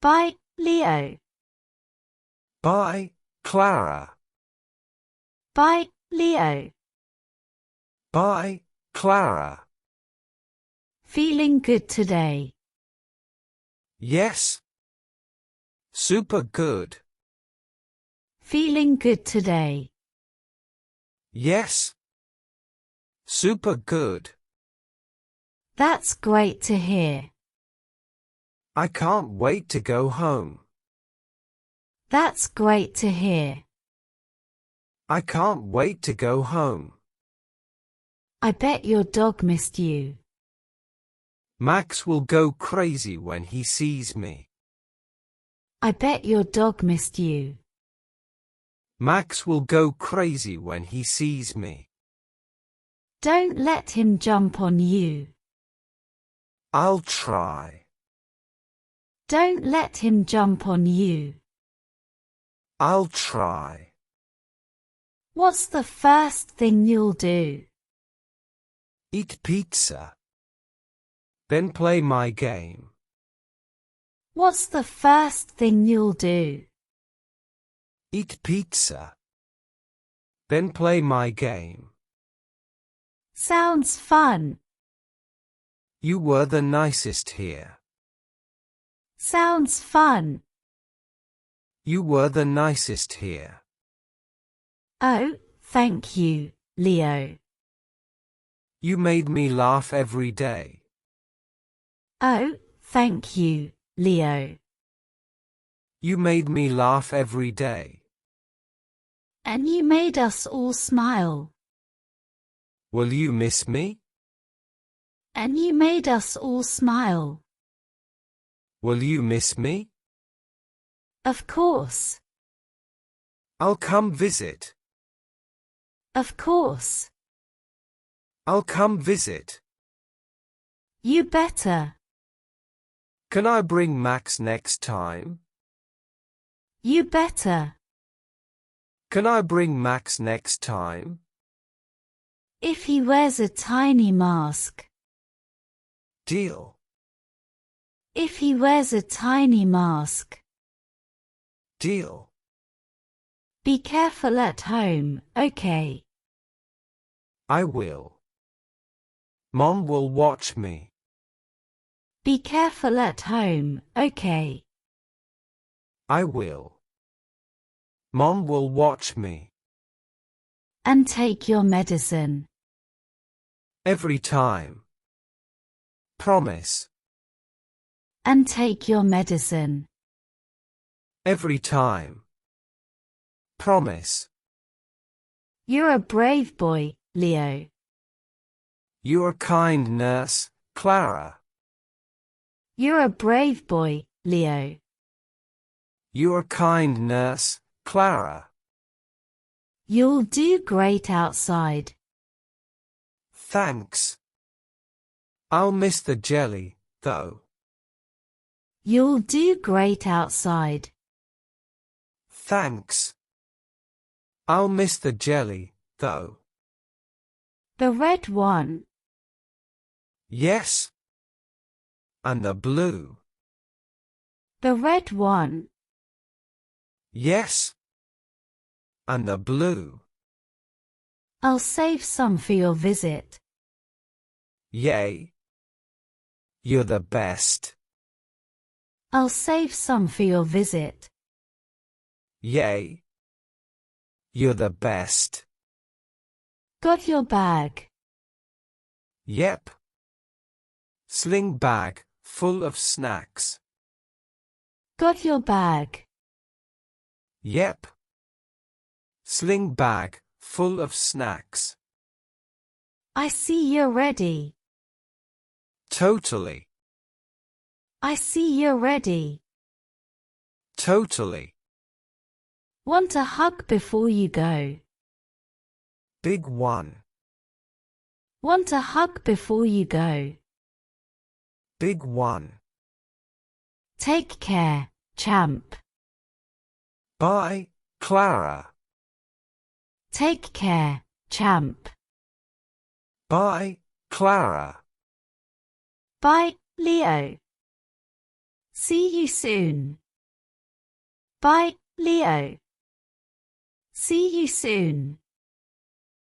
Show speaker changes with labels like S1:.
S1: Bye, Leo.
S2: Bye, Clara.
S1: Bye, Leo.
S2: Bye, Clara.
S1: Feeling good today?
S2: Yes. Super good.
S1: Feeling good today?
S2: Yes. Super good.
S1: That's great to hear.
S2: I can't wait to go home.
S1: That's great to hear.
S2: I can't wait to go home.
S1: I bet your dog missed you.
S2: Max will go crazy when he sees me.
S1: I bet your dog missed you.
S2: Max will go crazy when he sees me.
S1: Don't let him jump on you.
S2: I'll try.
S1: Don't let him jump on you.
S2: I'll try.
S1: What's the first thing you'll do?
S2: Eat pizza. Then play my game.
S1: What's the first thing you'll do?
S2: Eat pizza. Then play my game.
S1: Sounds fun.
S2: You were the nicest here.
S1: Sounds fun.
S2: You were the nicest here.
S1: Oh, thank you, Leo.
S2: You made me laugh every day.
S1: Oh, thank you, Leo.
S2: You made me laugh every day.
S1: And you made us all smile.
S2: Will you miss me?
S1: And you made us all smile.
S2: Will you miss me?
S1: Of course.
S2: I'll come visit.
S1: Of course.
S2: I'll come visit.
S1: You better.
S2: Can I bring Max next time?
S1: You better.
S2: Can I bring Max next time?
S1: If he wears a tiny mask.
S2: Deal.
S1: If he wears a tiny mask.
S2: Deal.
S1: Be careful at home, okay?
S2: I will. Mom will watch me.
S1: Be careful at home, okay?
S2: I will. Mom will watch me.
S1: And take your medicine.
S2: Every time. Promise.
S1: And take your medicine.
S2: Every time. Promise.
S1: You're a brave boy, Leo.
S2: You're a kind nurse, Clara.
S1: You're a brave boy, Leo.
S2: You're a kind nurse, Clara.
S1: You'll do great outside.
S2: Thanks. I'll miss the jelly, though.
S1: You'll do great outside.
S2: Thanks. I'll miss the jelly, though.
S1: The red one.
S2: Yes. And the blue.
S1: The red one.
S2: Yes. And the blue.
S1: I'll save some for your visit.
S2: Yay. You're the best.
S1: I'll save some for your visit.
S2: Yay. You're the best.
S1: Got your bag?
S2: Yep. Sling bag, full of snacks.
S1: Got your bag?
S2: Yep. Sling bag, full of snacks.
S1: I see you're ready.
S2: Totally.
S1: I see you're ready.
S2: Totally.
S1: Want a hug before you go?
S2: Big one.
S1: Want a hug before you go?
S2: Big one.
S1: Take care, champ.
S2: Bye, Clara.
S1: Take care, champ.
S2: Bye, Clara.
S1: Bye, Leo. See you soon. Bye, Leo. See you soon.